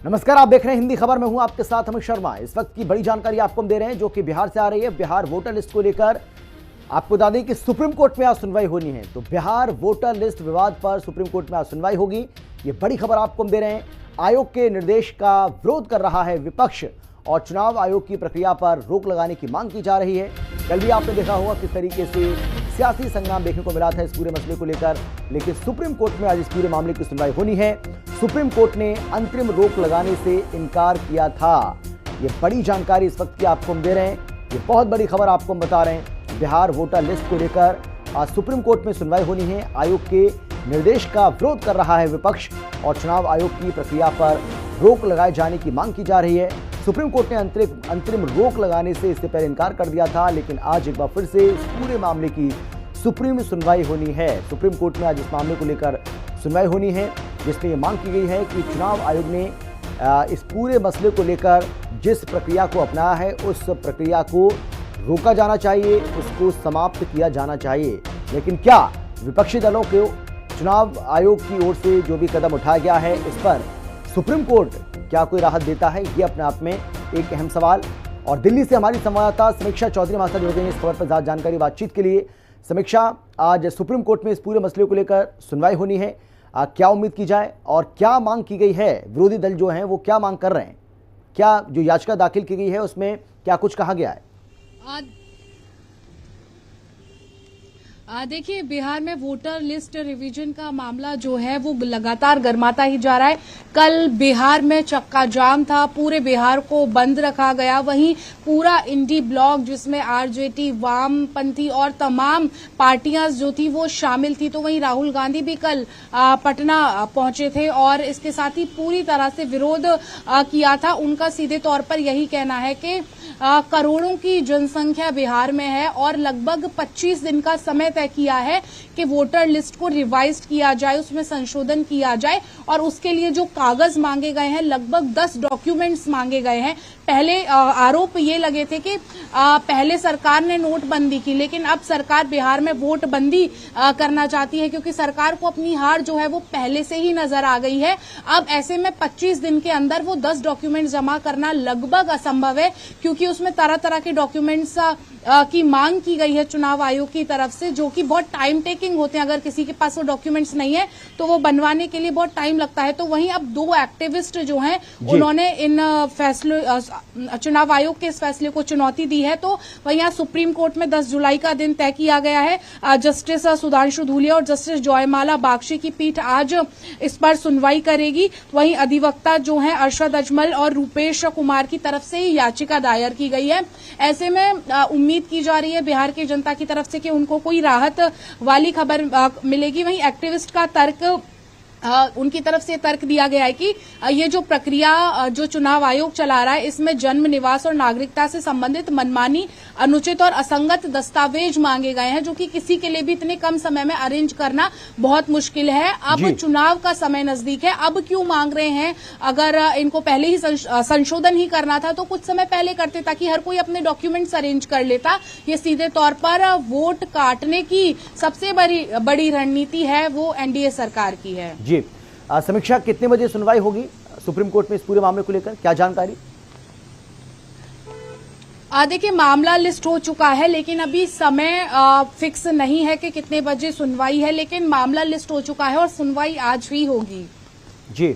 नमस्कार, आप देख रहे हैं हिंदी खबर में हूं आपके साथ अमित शर्मा। इस वक्त की बड़ी जानकारी आपको हम दे रहे हैं जो कि बिहार से आ रही है। बिहार वोटर लिस्ट को लेकर आपको बता दें कि सुप्रीम कोर्ट में आज सुनवाई होनी है। तो बिहार वोटर लिस्ट विवाद पर सुप्रीम कोर्ट में आज सुनवाई होगी। ये बड़ी खबर आपको हम दे रहे हैं। आयोग के निर्देश का विरोध कर रहा है विपक्ष और चुनाव आयोग की प्रक्रिया पर रोक लगाने की मांग की जा रही है। कल भी आपने देखा होगा किस तरीके से सियासी संग्राम देखने को मिला था इस पूरे मसले को लेकर, लेकिन सुप्रीम कोर्ट में आज इस पूरे मामले की सुनवाई होनी है। सुप्रीम कोर्ट ने अंतरिम रोक लगाने से इनकार किया था। ये बड़ी जानकारी इस वक्त की आपको हम दे रहे हैं। ये बहुत बड़ी खबर आपको हम बता रहे हैं। बिहार वोटर लिस्ट को लेकर आज सुप्रीम कोर्ट में सुनवाई होनी है। आयोग के निर्देश का विरोध कर रहा है विपक्ष और चुनाव आयोग की प्रक्रिया पर रोक लगाए जाने की मांग की जा रही है। सुप्रीम कोर्ट ने अंतरिम रोक लगाने से इससे पहले इनकार कर दिया था, लेकिन आज एक बार फिर से इस पूरे मामले की सुप्रीम में सुनवाई होनी है। सुप्रीम कोर्ट में आज इस मामले को लेकर सुनवाई होनी है, जिसमें यह मांग की गई है कि चुनाव आयोग ने इस पूरे मसले को लेकर जिस प्रक्रिया को अपनाया है उस प्रक्रिया को रोका जाना चाहिए, उसको समाप्त किया जाना चाहिए। लेकिन क्या विपक्षी दलों को चुनाव आयोग की ओर से जो भी कदम उठाया गया है इस पर सुप्रीम कोर्ट क्या कोई राहत देता है, ये अपने आप में एक अहम सवाल। और दिल्ली से हमारी संवाददाता समीक्षा चौधरी हमारे साथ जुड़ गई इस खबर पर ज्यादा जानकारी बातचीत के लिए। समीक्षा, आज सुप्रीम कोर्ट में इस पूरे मसले को लेकर सुनवाई होनी है, क्या उम्मीद की जाए और क्या मांग की गई है? विरोधी दल जो हैं वो क्या मांग कर रहे हैं? क्या जो याचिका दाखिल की गई है उसमें क्या कुछ कहा गया है? देखिए, बिहार में वोटर लिस्ट रिवीजन का मामला जो है वो लगातार गर्माता ही जा रहा है। कल बिहार में चक्का जाम था, पूरे बिहार को बंद रखा गया। वहीं पूरा इंडी ब्लॉक जिसमें आरजेडी, वामपंथी और तमाम पार्टियां जो थी वो शामिल थी। तो वहीं राहुल गांधी भी कल पटना पहुंचे थे और इसके साथ ही पूरी तरह से विरोध किया था। उनका सीधे तौर पर यही कहना है कि करोड़ों की जनसंख्या बिहार में है और लगभग 25 दिन का समय तय किया है कि वोटर लिस्ट को रिवाइज किया जाए, उसमें संशोधन किया जाए और उसके लिए जो कागज मांगे गए हैं लगभग 10 डॉक्यूमेंट्स मांगे गए हैं। पहले आरोप ये लगे थे कि पहले सरकार ने नोटबंदी की, लेकिन अब सरकार बिहार में वोटबंदी करना चाहती है क्योंकि सरकार को अपनी हार जो है वो पहले से ही नजर आ गई है। अब ऐसे में 25 दिन के अंदर वो 10 डॉक्यूमेंट जमा करना लगभग असंभव है, क्योंकि उसमें तरह तरह के डॉक्यूमेंट्स की मांग की गई है चुनाव आयोग की तरफ से, जो कि बहुत टाइम टेकिंग होते हैं। अगर किसी के पास वो डॉक्यूमेंट्स नहीं है तो वो बनवाने के लिए बहुत टाइम लगता है। तो वहीं अब 2 एक्टिविस्ट जो हैं उन्होंने इन फैसले चुनाव आयोग के इस फैसले को चुनौती दी है। तो वहीं आज सुप्रीम कोर्ट में 10 जुलाई का दिन तय किया गया है। जस्टिस सुधांशु धूलिया और जस्टिस जयमाला बागची की पीठ आज इस पर सुनवाई करेगी। वहीं अधिवक्ता जो है अरशद अजमल और रूपेश कुमार की तरफ से याचिका दायर की गई है। ऐसे में उम्मीद की जा रही है बिहार की जनता की तरफ से कि उनको कोई राहत वाली खबर मिलेगी। वहीं एक्टिविस्ट का तर्क उनकी तरफ से तर्क दिया गया है कि ये जो प्रक्रिया जो चुनाव आयोग चला रहा है इसमें जन्म, निवास और नागरिकता से संबंधित मनमानी, अनुचित और असंगत दस्तावेज मांगे गए हैं, जो कि किसी के लिए भी इतने कम समय में अरेंज करना बहुत मुश्किल है। अब चुनाव का समय नजदीक है, अब क्यों मांग रहे हैं? अगर इनको पहले ही संशोधन ही करना था तो कुछ समय पहले करते ताकि हर कोई अपने डॉक्यूमेंट्स अरेंज कर लेता। ये सीधे तौर पर वोट काटने की सबसे बड़ी रणनीति है वो एनडीए सरकार की है। जी, समीक्षा, कितने बजे सुनवाई होगी सुप्रीम कोर्ट में इस पूरे मामले को लेकर, क्या जानकारी? देखिए, मामला लिस्ट हो चुका है लेकिन अभी समय फिक्स नहीं है कि कितने बजे सुनवाई है, लेकिन मामला लिस्ट हो चुका है और सुनवाई आज ही होगी। जी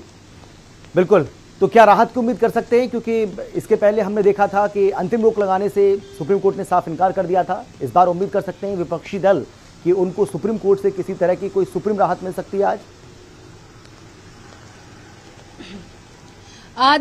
बिल्कुल। तो क्या राहत की उम्मीद कर सकते हैं, क्योंकि इसके पहले हमने देखा था कि अंतिम रोक लगाने से सुप्रीम कोर्ट ने साफ इनकार कर दिया था। इस बार उम्मीद कर सकते हैं विपक्षी दल कि उनको सुप्रीम कोर्ट से किसी तरह की कोई सुप्रीम राहत मिल सकती है आज?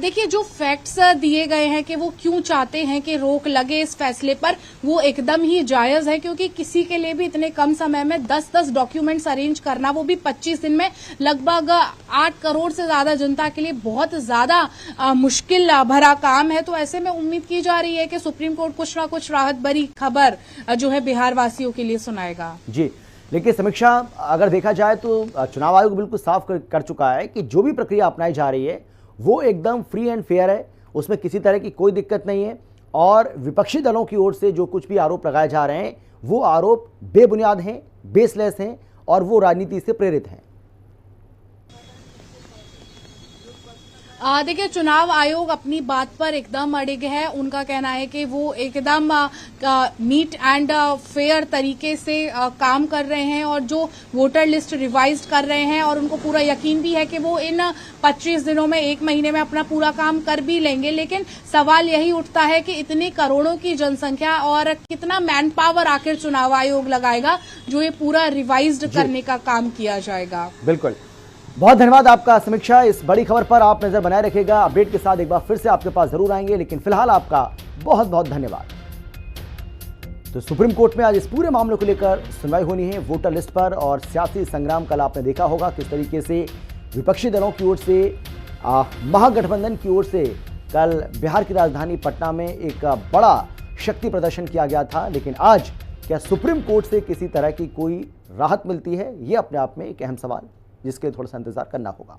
देखिए, जो फैक्ट्स दिए गए हैं कि वो क्यों चाहते हैं कि रोक लगे इस फैसले पर, वो एकदम ही जायज है, क्योंकि किसी के लिए भी इतने कम समय में 10-10 डॉक्यूमेंट्स अरेंज करना, वो भी 25 दिन में, लगभग 8 करोड़ से ज्यादा जनता के लिए बहुत ज्यादा मुश्किल भरा काम है। तो ऐसे में उम्मीद की जा रही है कि सुप्रीम कोर्ट कुछ ना कुछ राहत भरी खबर जो है बिहार वासियों के लिए सुनाएगा। जी, लेकिन समीक्षा, अगर देखा जाए तो चुनाव आयोग बिल्कुल साफ कर चुका है कि जो भी प्रक्रिया अपनाई जा रही है वो एकदम फ्री एंड फेयर है, उसमें किसी तरह की कोई दिक्कत नहीं है। और विपक्षी दलों की ओर से जो कुछ भी आरोप लगाए जा रहे हैं वो आरोप बेबुनियाद हैं, बेसलेस हैं और वो राजनीति से प्रेरित हैं। देखिए, चुनाव आयोग अपनी बात पर एकदम अड़िग है। उनका कहना है कि वो एकदम नीट एंड फेयर तरीके से काम कर रहे हैं और जो वोटर लिस्ट रिवाइज कर रहे हैं, और उनको पूरा यकीन भी है कि वो इन 25 दिनों में, 1 महीने में अपना पूरा काम कर भी लेंगे। लेकिन सवाल यही उठता है कि इतनी करोड़ों की जनसंख्या और कितना मैन पावर आखिर चुनाव आयोग लगाएगा जो ये पूरा रिवाइज्ड करने का काम किया जाएगा। बिल्कुल, बहुत धन्यवाद आपका समीक्षा। इस बड़ी खबर पर आप नजर बनाए रखिएगा। अपडेट के साथ एक बार फिर से आपके पास जरूर आएंगे, लेकिन फिलहाल आपका बहुत बहुत धन्यवाद। तो सुप्रीम कोर्ट में आज इस पूरे मामले को लेकर सुनवाई होनी है वोटर लिस्ट पर, और सियासी संग्राम कल आपने देखा होगा किस तरीके से विपक्षी दलों की ओर से, महागठबंधन की ओर से कल बिहार की राजधानी पटना में एक बड़ा शक्ति प्रदर्शन किया गया था। लेकिन आज क्या सुप्रीम कोर्ट से किसी तरह की कोई राहत मिलती है, ये अपने आप में एक अहम सवाल जिसके थोड़ा सा इंतजार करना होगा।